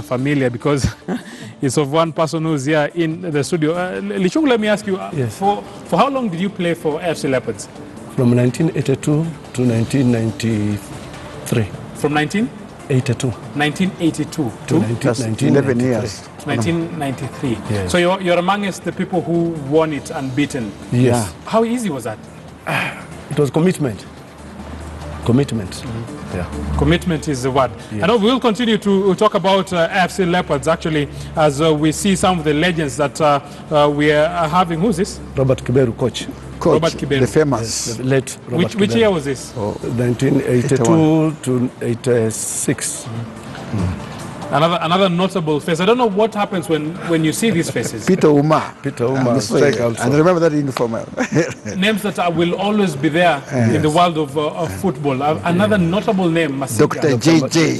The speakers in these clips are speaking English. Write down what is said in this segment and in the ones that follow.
familiar because it's of one person who's here in the studio. Lichung, let me ask you, yes. for how long did you play for AFC Leopards? From 1982 to 1993. From 1982? 1982 to 11 years. 1993. Yes. So you're amongst the people who won it unbeaten. Yes. Yeah. How easy was that? It was commitment. Commitment. Mm-hmm. Yeah. Commitment is the word. Yes. I know we'll continue to talk about AFC Leopards actually as we see some of the legends that we are having. Who's this? Robert Kiberu, coach. Robert Kiberu. The famous. Yes, the late Robert Kiberu. Which year was this? 1982 to 86. Another notable face. I don't know what happens when you see these faces. Peter Uma. Strike also. And remember that uniform. Names that will always be there in the world of football. Another notable name, Masiga. Dr. J.J.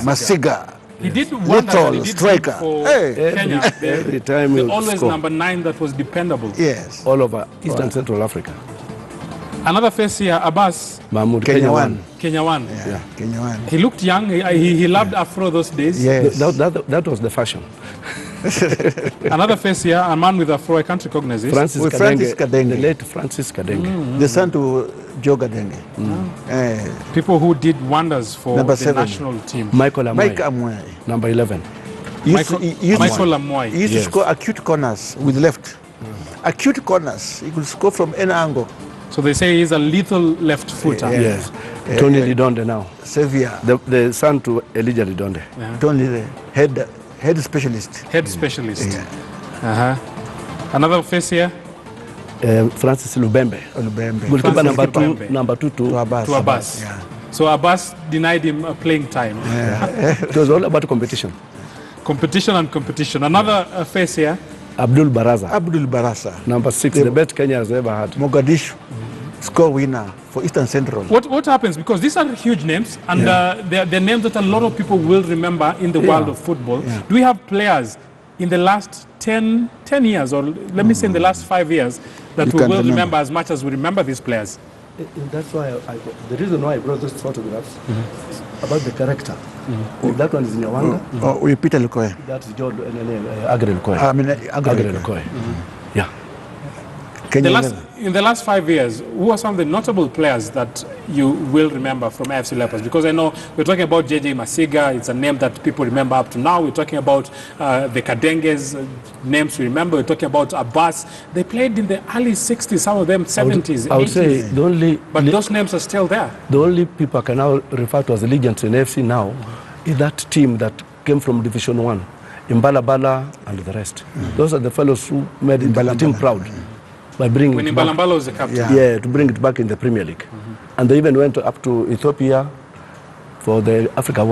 Masiga. He did wonders. He did for Kenya. Every time the always score. Number 9 that was dependable. Yes. All over Eastern Central Africa. Another face here, Abbas. Mahmoud, Kenya one. Kenya one. Yeah. Kenya one. He looked young. He loved Afro those days. Yes. That was the fashion. Another face here, a man with Afro. I can't recognize this. Francis Kadenge. The late Francis Kadenge. The son to Joe Kadenge. People who did wonders for Number the 7. national team. Michael Mike Amwai. Number 11. Michael Amwai. He used to score acute corners with left. Acute corners. He could score from any angle. So they say he's a lethal left footer. Yes. Tony Lidonde now. Xavier. The son to Elijah Lidonde. Yeah. Tony, the head specialist. Head specialist. Yeah. Another face here. Francis Lubembe. Goalkeeper number two to Abbas. Yeah. So Abbas denied him playing time. Yeah. It was all about competition. Competition. Another face here. Abdul Baraza. Number 6, the best Kenya has ever had. Mogadishu. Score winner for Eastern Central. What happens? Because these are huge names, and they're names that a lot of people will remember in the world of football. Yeah. Do we have players in the last 10 years, or let me say in the last 5 years, that we will remember as much as we remember these players? That's why the reason why I brought those photographs about the character. That one is Nyawanga. Peter Lukoye. That's John Agre Lukoye. Agre Lukoye. Yeah. In the last 5 years, who are some of the notable players that you will remember from AFC Leopards? Because I know we're talking about JJ Masiga. It's a name that people remember up to now. We're talking about the Kadenges, names we remember. We're talking about Abbas. They played in the early 60s, some of them 70s, 80s. I would say the only... But those names are still there. The only people I can now refer to as legends in AFC now is that team that came from Division 1, Imbalabala and the rest. Those are the fellows who made the team proud. By bringing when Imbalambala was the captain. Yeah, to bring it back in the Premier League. And they even went up to Ethiopia for the Africa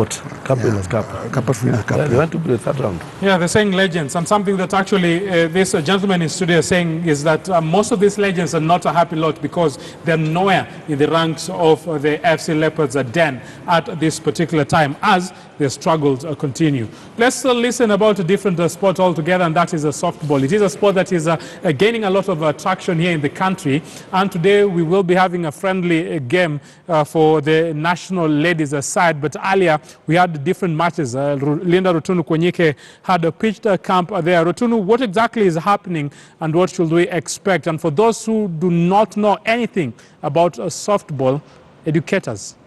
Cup Winners' Cup. They went to the 3rd round. Yeah, they're saying legends. And something that actually this gentleman in studio is saying is that most of these legends are not a happy lot because they're nowhere in the ranks of the FC Leopards den at this particular time as their struggles continue. Let's listen about a different sport altogether, and that is a softball. It is a sport that is gaining a lot of traction here in the country. And today we will be having a friendly game for the national ladies side. But earlier we had different matches. Linda Rotunu Kwenyike had a pitched camp there. Rotunu, what exactly is happening and what should we expect? And for those who do not know anything about softball, educate us.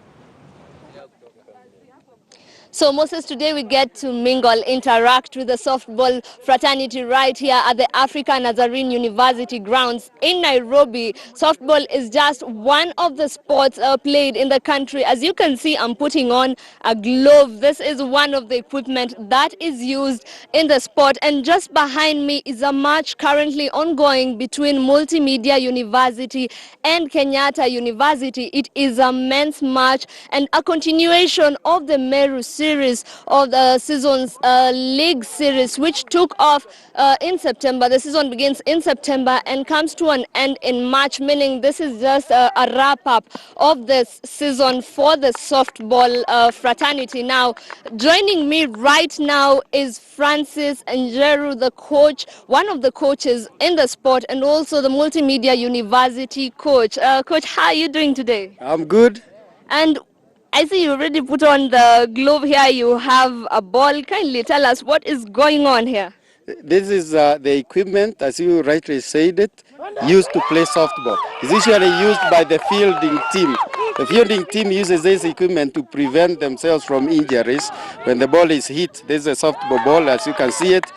So Moses, today we get to mingle, interact with the softball fraternity right here at the African Nazarene University grounds in Nairobi. Softball is just one of the sports played in the country. As you can see, I'm putting on a glove. This is one of the equipment that is used in the sport. And just behind me is a match currently ongoing between Multimedia University and Kenyatta University. It is a men's match and a continuation of the Meru series of the season's league series, which took off in September. The season begins in September and comes to an end in March, meaning this is just a wrap-up of this season for the softball fraternity. Now, joining me right now is Francis Njeru, the coach, one of the coaches in the sport, and also the Multimedia University coach. Coach, how are you doing today? I'm good. And I see you already put on the glove here. You have a ball. Kindly tell us what is going on here. This is the equipment, as you rightly said it, used to play softball. It's usually used by the fielding team. The fielding team uses this equipment to prevent themselves from injuries. When the ball is hit, this is a softball ball, as you can see it.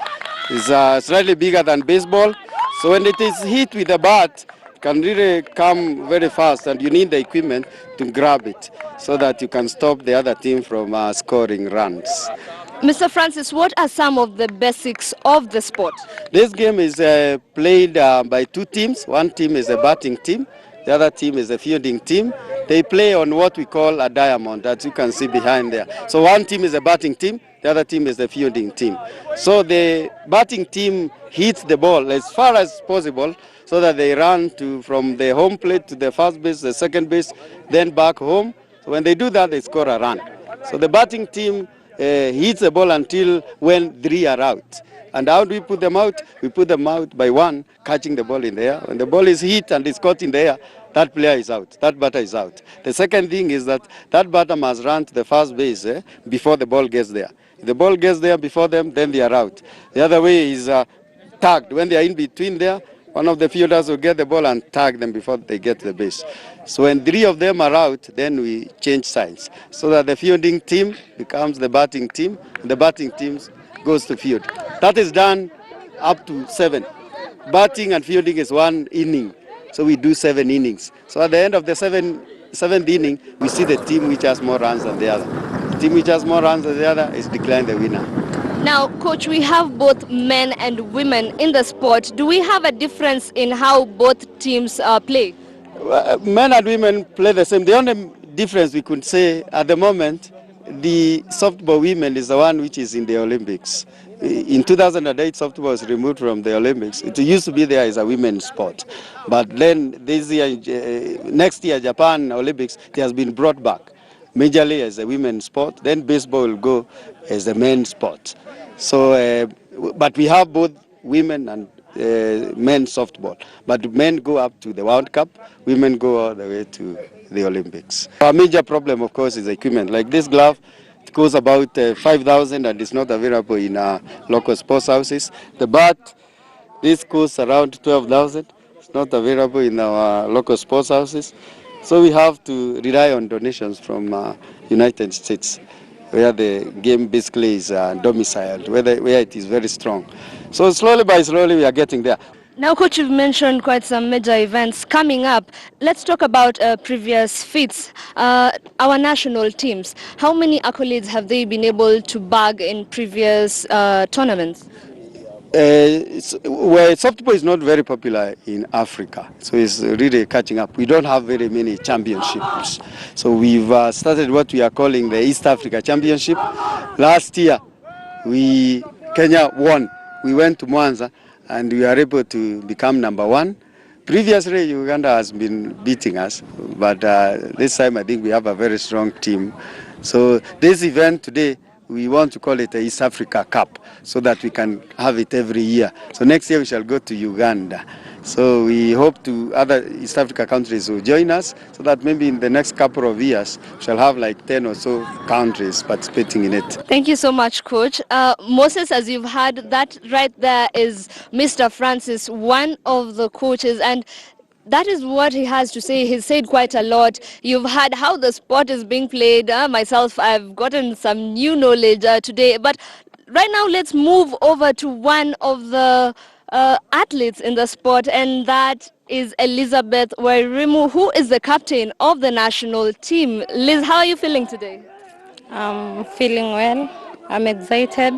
It's slightly bigger than baseball. So when it is hit with a bat, it can really come very fast, and you need the equipment to grab it so that you can stop the other team from scoring runs. Mr. Francis, what are some of the basics of the sport? This game is played by two teams. One team is a batting team. The other team is a fielding team. They play on what we call a diamond, that you can see behind there. So one team is a batting team, the other team is the fielding team. So the batting team hits the ball as far as possible so that they run from the home plate to the first base, the second base, then back home. So when they do that, they score a run. So the batting team hits the ball until when 3 are out. And how do we put them out? We put them out by one catching the ball in the air. When the ball is hit and is caught in the air, that player is out. That batter is out. The second thing is that batter must run to the first base before the ball gets there. If the ball gets there before them, then they are out. The other way is tagged. When they are in between there, one of the fielders will get the ball and tag them before they get to the base. So when 3 of them are out, then we change sides so that the fielding team becomes the batting team, and the batting team goes to field. That is done up to 7. Batting and fielding is 1 inning, so we do 7 innings. So at the end of the seventh inning, we see the team which has more runs than the other. The team which has more runs than the other is declared the winner. Now, Coach, we have both men and women in the sport. Do we have a difference in how both teams play? Men and women play the same. The only difference we could say at the moment, the softball women is the one which is in the Olympics. In 2008, softball was removed from the Olympics. It used to be there as a women's sport. But then this year, next year, Japan Olympics, it has been brought back majorly as a women's sport. Then baseball will go as a men's sport. So, but we have both women and men's softball. But men go up to the World Cup, women go all the way to the Olympics. Our major problem, of course, is equipment. Like this glove, it costs about 5,000 and it's not available in local sports houses. The bat, this costs around 12,000. It's not available in our local sports houses. So we have to rely on donations from United States, where the game basically is domiciled, where it is very strong. So slowly by slowly we are getting there. Now, Coach, you've mentioned quite some major events coming up. Let's talk about previous feats. Our national teams, how many accolades have they been able to bag in previous tournaments? Softball is not very popular in Africa, so it's really catching up. We don't have very many championships. So we've started what we are calling the East Africa Championship. Last year, Kenya won. We went to Mwanza and we are able to become number 1. Previously, Uganda has been beating us, but this time I think we have a very strong team. So this event today, we want to call it the East Africa Cup so that we can have it every year. So next year we shall go to Uganda. So we hope to other East Africa countries will join us so that maybe in the next couple of years we shall have like 10 or so countries participating in it. Thank you so much, Coach. Moses, as you've heard, that right there is Mr. Francis, one of the coaches, and that is what he has to say. He's said quite a lot. You've heard how the sport is being played. Myself, I've gotten some new knowledge today. But right now, let's move over to one of the athletes in the sport, and that is Elizabeth Wairimu, who is the captain of the national team. Liz, how are you feeling today? I'm feeling well. I'm excited.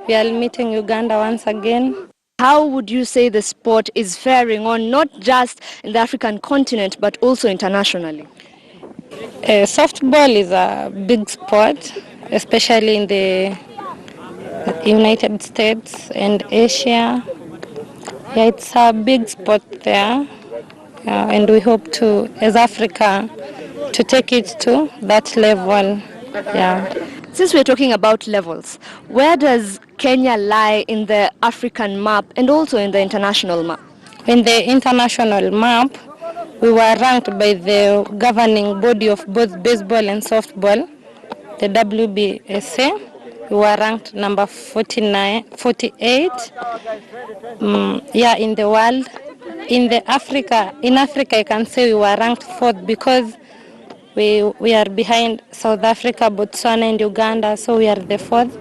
We are meeting Uganda once again. How would you say the sport is faring on, not just in the African continent, but also internationally? Softball is a big sport, especially in the United States and Asia. Yeah, it's a big sport there, and we hope to, as Africa, to take it to that level. Yeah. Since we're talking about levels, where does Kenya lie in the African map and also in the international map? In the international map, We were ranked by the governing body of both baseball and softball, the WBSA. We were ranked number 48, in the world. In Africa, I can say we were ranked 4th because we are behind South Africa, Botswana, and Uganda, so we are the 4th.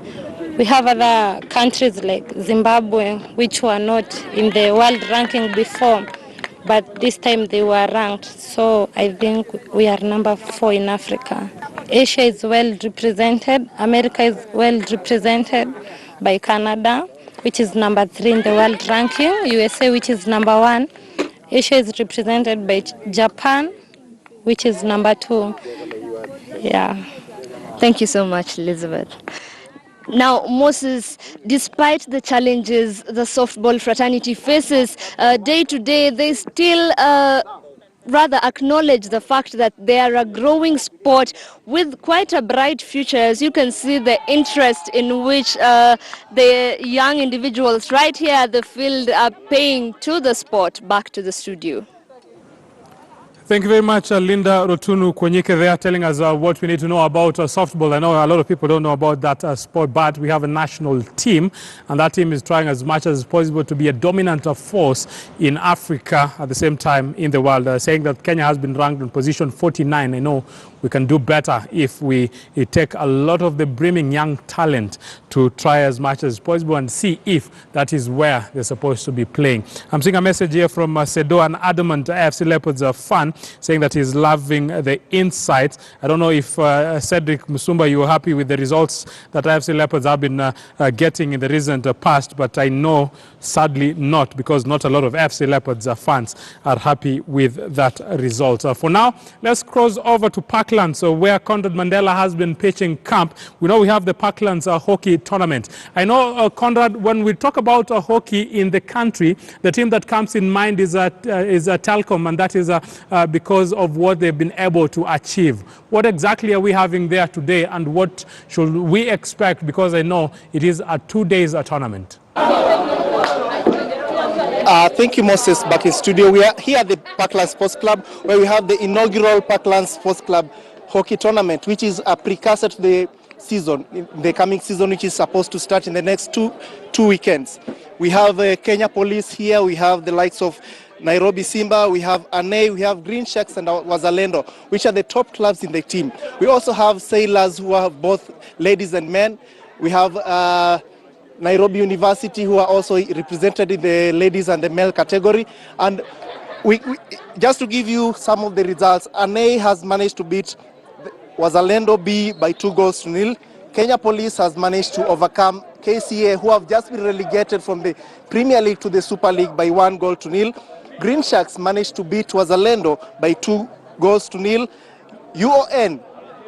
We have other countries like Zimbabwe, which were not in the world ranking before, but this time they were ranked. So I think we are number 4 in Africa. Asia is well represented. America is well represented by Canada, which is number 3 in the world ranking. USA, which is number 1. Asia is represented by Japan, which is number 2. Yeah. Thank you so much, Elizabeth. Now, Moses, despite the challenges the softball fraternity faces day to day, they still rather acknowledge the fact that they are a growing sport with quite a bright future. As you can see, the interest in which the young individuals right here at the field are paying to the sport. Back to the studio. Thank you very much, Linda Rotunu Kwenyike there, telling us what we need to know about softball. I know a lot of people don't know about that sport, but we have a national team, and that team is trying as much as possible to be a dominant force in Africa at the same time in the world, saying that Kenya has been ranked in position 49. I know we can do better if we take a lot of the brimming young talent to try as much as possible and see if that is where they're supposed to be playing. I'm seeing a message here from Sedo, an adamant AFC Leopards fan, saying that he's loving the insights. I don't know if Cedric Musumba, you were happy with the results that AFC Leopards have been getting in the recent past, but I know sadly not, because not a lot of AFC Leopards fans are happy with that result. For now, let's cross over to Parklands, where Conrad Mandela has been pitching camp. We know we have the Parklands hockey tournament. I know, Conrad, when we talk about hockey in the country, the team that comes in mind is Telkom, and that is because of what they've been able to achieve. What exactly are we having there today, and what should we expect? Because I know it is a 2 days tournament. Thank you, Moses. Back in studio, we are here at the Parklands Sports Club, where we have the inaugural Parklands Sports Club hockey tournament, which is a precursor to the season, the coming season, which is supposed to start in the next two weekends. We have Kenya Police here. We have the likes of Nairobi Simba, we have Ane, we have Green Sharks and Wazalendo, which are the top clubs in the team. We also have sailors who are both ladies and men. We have Nairobi University, who are also represented in the ladies and the male category. And we just to give you some of the results, Ane has managed to beat Wazalendo B by 2-0. Kenya Police has managed to overcome KCA, who have just been relegated from the Premier League to the Super League, by 1-0. Green Sharks managed to beat Wazalendo by 2-0. UON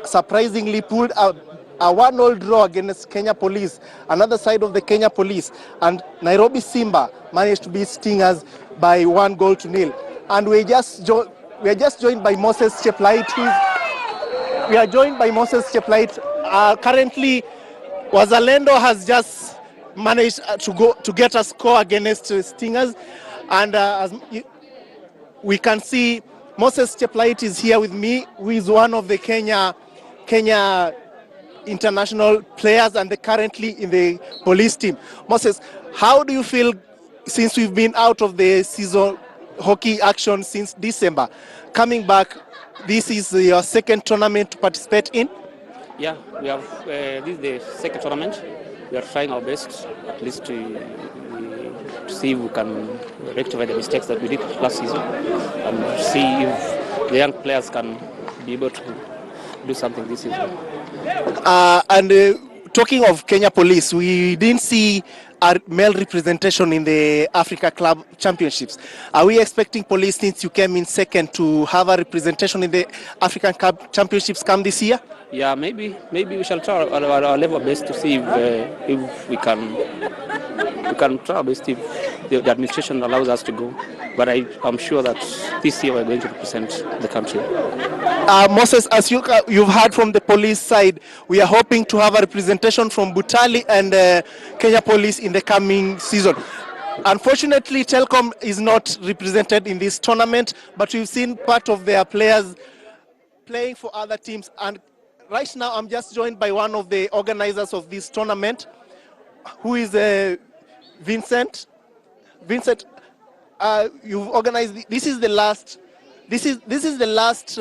surprisingly pulled a 1-0 draw against Kenya Police, another side of the Kenya Police, and Nairobi Simba managed to beat Stingers by 1-0. And we are just joined by Moses Cheplait. We are joined by Moses Cheplait. Currently, Wazalendo has just managed to get a score against Stingers, and as we can see, Moses Cheplait is here with me, who is one of the Kenya international players and currently in the police team. Moses, how do you feel since we've been out of the season hockey action since December? Coming back, this is your second tournament to participate in? Yeah, we have this is the second tournament. We are trying our best, at least to see if we can rectify the mistakes that we did last season, and see if the young players can be able to do something this season. Talking of Kenya Police, we didn't see a male representation in the Africa Club Championships. Are we expecting Police, since you came in second, to have a representation in the African Cup Championships come this year? Yeah, maybe we shall try our level best to see if we can try our best if the administration allows us to go. But I'm sure that this year we're going to represent the country. Moses, as you've heard from the police side, we are hoping to have a representation from Butali and Kenya Police in the coming season. Unfortunately, Telkom is not represented in this tournament, but we've seen part of their players playing for other teams. And right now, I'm just joined by one of the organizers of this tournament, who is Vincent. Vincent, you've organized. This is the last. This is the last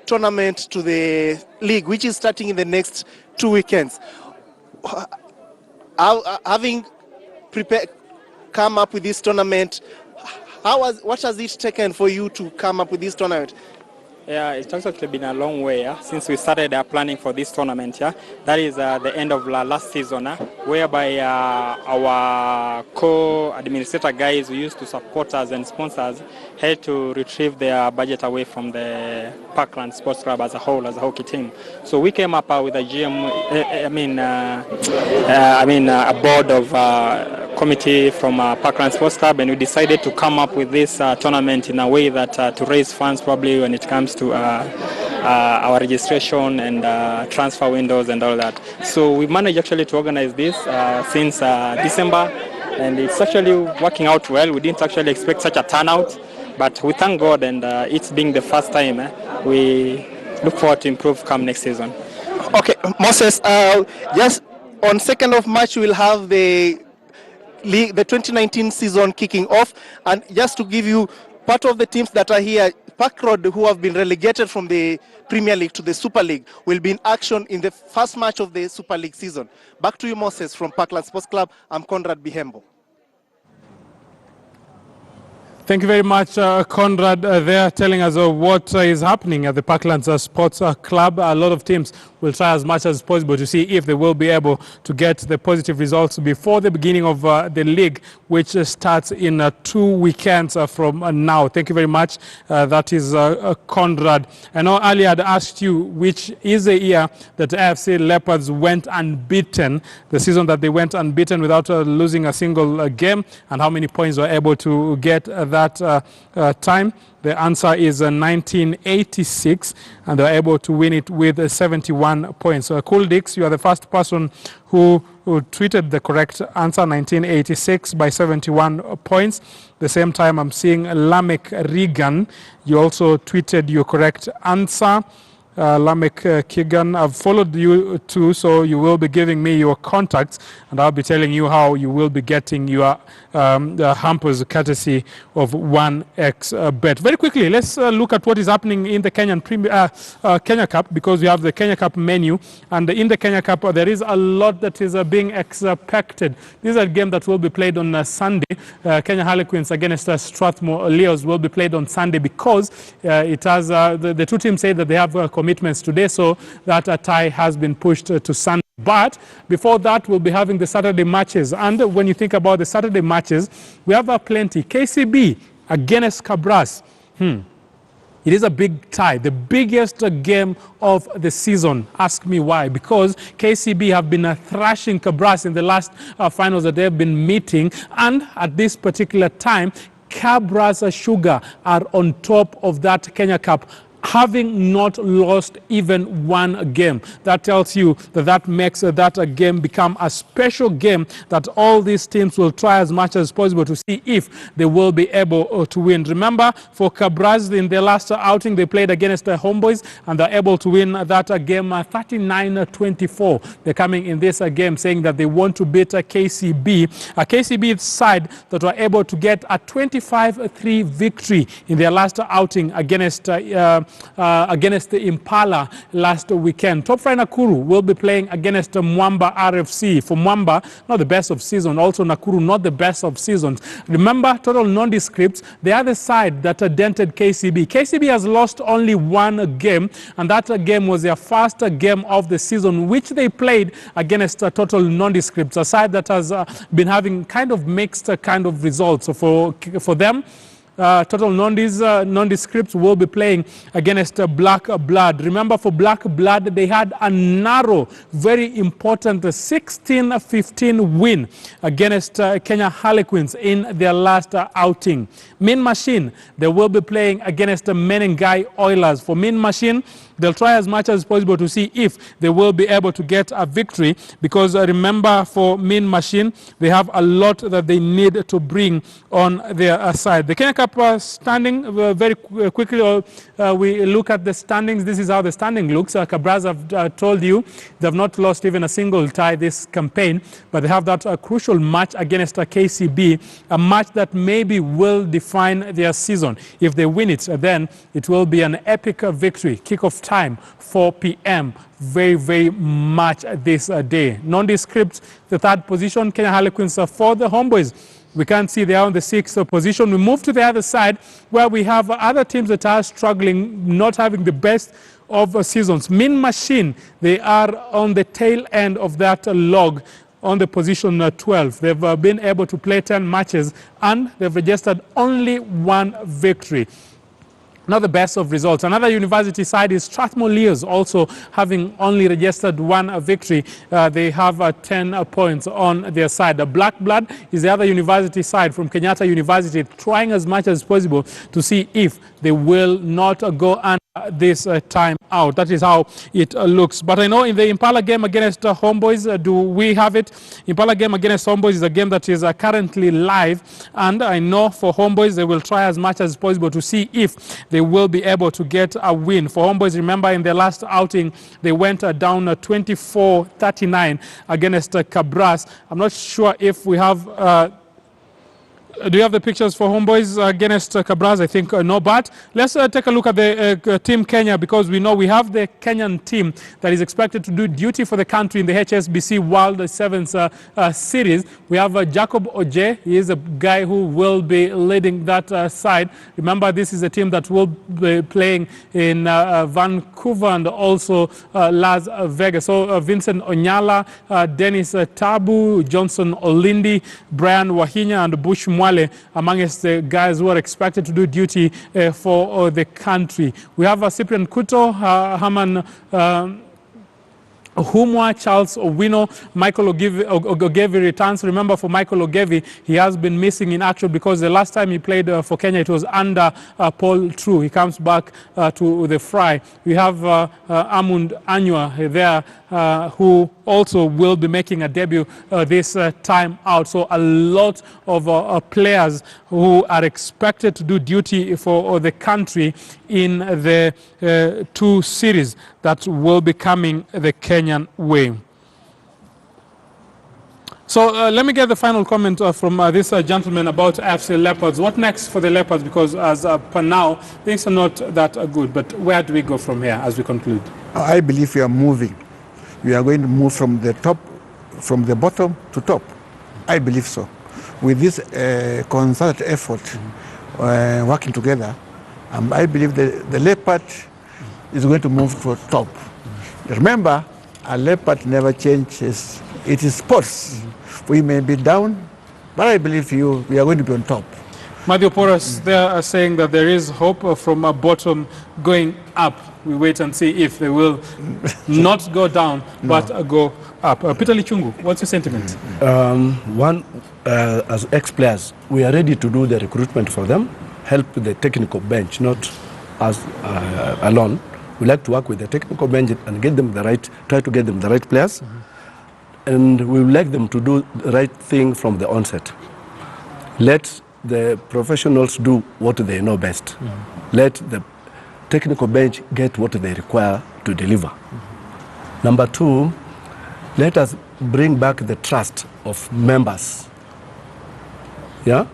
tournament to the league, which is starting in the next 2 weekends. Having come up with this tournament, what has it taken for you to come up with this tournament? Yeah, it's actually been a long way since we started planning for this tournament. That is the end of last season, whereby our co-administrator guys who used to support us and sponsors had to retrieve their budget away from the Parkland Sports Club as a whole, as a hockey team. So we came up with a GM, a board of committee from Parkland Sports Club, and we decided to come up with this tournament in a way that to raise funds probably when it comes to our registration and transfer windows and all that. So we managed actually to organize this since December, and it's actually working out well. We didn't actually expect such a turnout, but we thank God, and it's being the first time. We look forward to improve come next season. Okay, Moses, just on 2nd of March we'll have the 2019 season kicking off, and just to give you part of the teams that are here, Park Road, who have been relegated from the Premier League to the Super League, will be in action in the first match of the Super League season. Back to you, Moses, from Parkland Sports Club. I'm Conrad Bihembo. Thank you very much, Conrad. They're telling us what is happening at the Parklands Sports Club. A lot of teams will try as much as possible to see if they will be able to get the positive results before the beginning of the league, which starts in 2 weekends from now. Thank you very much. That is Conrad. I know earlier I'd asked you which is the year that AFC Leopards went unbeaten, the season that they went unbeaten without losing a single game, and how many points were able to get that time. The answer is 1986, and they were able to win it with 71 points. So, Cool Dix, you are the first person who tweeted the correct answer, 1986, by 71 points. The same time, I'm seeing Lamek Regan. You also tweeted your correct answer. Lamek Kigan, I've followed you too, so you will be giving me your contacts, and I'll be telling you how you will be getting your hampers courtesy of 1xBet. Very quickly, let's look at what is happening in the Kenya Cup, because we have the Kenya Cup menu, and in the Kenya Cup there is a lot that is being expected. This is a game that will be played on Sunday. Kenya Harlequins against Strathmore Leos will be played on Sunday, because it has the two teams say that they have commitments today, so that a tie has been pushed to Sunday. But before that, we'll be having the Saturday matches. And when you think about the Saturday matches, we have plenty. KCB against Cabras. It is a big tie, the biggest game of the season. Ask me why. Because KCB have been thrashing Cabras in the last finals that they've been meeting. And at this particular time, Cabras Sugar are on top of that Kenya Cup, having not lost even one game. That tells you that makes that game become a special game that all these teams will try as much as possible to see if they will be able to win. Remember, for Cabras, in their last outing, they played against the Homeboys, and they're able to win that game 39-24. They're coming in this game saying that they want to beat KCB. A KCB side that were able to get a 25-3 victory in their last outing against the Impala last weekend. Top Fry Nakuru will be playing against Mwamba RFC. For Mwamba, not the best of season. Also Nakuru, not the best of seasons. Remember, total nondescripts, the other side that dented KCB. KCB has lost only one game, and that game was their first game of the season, which they played against total nondescripts, a side that has been having kind of mixed kind of results. So for them, Total Nondescripts will be playing against Black Blood. Remember, for Black Blood, they had a narrow, very important 16-15 win against Kenya Harlequins in their last outing. Mean Machine, they will be playing against the Menengai Oilers. For Mean Machine, they'll try as much as possible to see if they will be able to get a victory, because remember, for Mean Machine, they have a lot that they need to bring on their side. The Kenya Cup standing, very quickly, we look at the standings. This is how the standing looks. Kabras, I've told you, they have not lost even a single tie this campaign, but they have that crucial match against KCB, a match that maybe will define their season. If they win it, then it will be an epic victory. Kick-off time, 4 p.m. Very, very much this day. Nondescript, the third position. Kenya Harlequins for the Homeboys. We can't see they are on the 6th position. We move to the other side, where we have other teams that are struggling, not having the best of seasons. Mean Machine, they are on the tail end of that log on the position 12. They've been able to play 10 matches and they've registered only 1 victory. Not the best of results. Another university side is Strathmore Leos, also having only registered 1 victory. They have 10 points on their side. The Black Blood is the other university side from Kenyatta University, trying as much as possible to see if they will not go under this time out. That is how it looks. But I know in the Impala game against Homeboys, do we have it? Impala game against Homeboys is a game that is currently live, and I know for Homeboys they will try as much as possible to see if they will be able to get a win. For Homeboys, remember in their last outing they went down 24-39 against Kabras. I'm not sure if we have do you have the pictures for Homeboys against Kabras? I think no, but let's take a look at the Team Kenya, because we know we have the Kenyan team that is expected to do duty for the country in the HSBC World Sevens Series. We have Jacob Oje. He is a guy who will be leading that side. Remember, this is a team that will be playing in Vancouver and also Las Vegas. So Vincent Onyala, Dennis Tabu, Johnson Olindi, Brian Wahinya and Bush Mwale amongst the guys who are expected to do duty for the country. We have Cyprian Kuto, Haman Humwa, Charles Owino, Michael Ogevi returns. Remember, for Michael Ogevi, he has been missing in action because the last time he played for Kenya, it was under Paul True. He comes back to the fry. We have Amund Anywa there, who also will be making a debut this time out. So a lot of players who are expected to do duty for the country in the 2 series that will be coming the Kenyan way. So let me get the final comment from this gentleman about FC Leopards. What next for the Leopards? Because as per now, things are not that good. But where do we go from here as we conclude? I believe we are moving. We are going to move from the top, from the bottom to top. I believe so. With this concerted effort, working together, I believe the Leopard is going to move to top. Remember, a Leopard never changes. It is sports. We may be down, but I believe we are going to be on top. Matthew Porras, they are saying that there is hope from a bottom going up. We wait and see if they will not go down, but go up. Peter Lichungu, what's your sentiment? As ex-players, we are ready to do the recruitment for them, help the technical bench, not us alone. We like to work with the technical bench and get them try to get them the right players. And we would like them to do the right thing from the onset. Let the professionals do what they know best. Let the technical bench get what they require to deliver. Number 2, let us bring back the trust of members. Yeah?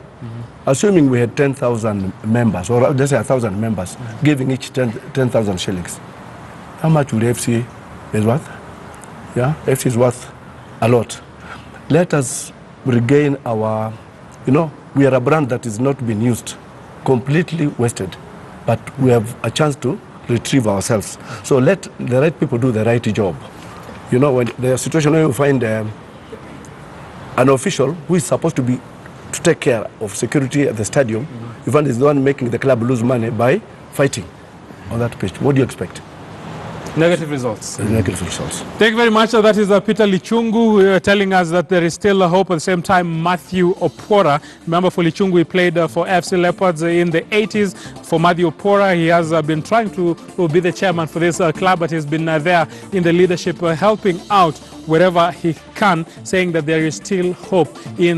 Assuming we had 10,000 members, or let's say 1,000 members, giving each 10,000 shillings. How much would FC is worth? Yeah, FC is worth a lot. Let us regain our, we are a brand that is not being used, completely wasted, but we have a chance to retrieve ourselves. So let the right people do the right job. When the situation where you find an official who is supposed to take care of security at the stadium, you find is the one making the club lose money by fighting on that pitch. What do you expect? Negative results. Negative results. Thank you very much. That is Peter Lichungu telling us that there is still a hope. At the same time, Matthew Opora. Remember, for Lichungu, he played for FC Leopards in the 80s. For Matthew Opora, he has been trying to be the chairman for this club, but he's been there in the leadership, helping out wherever he can, saying that there is still hope in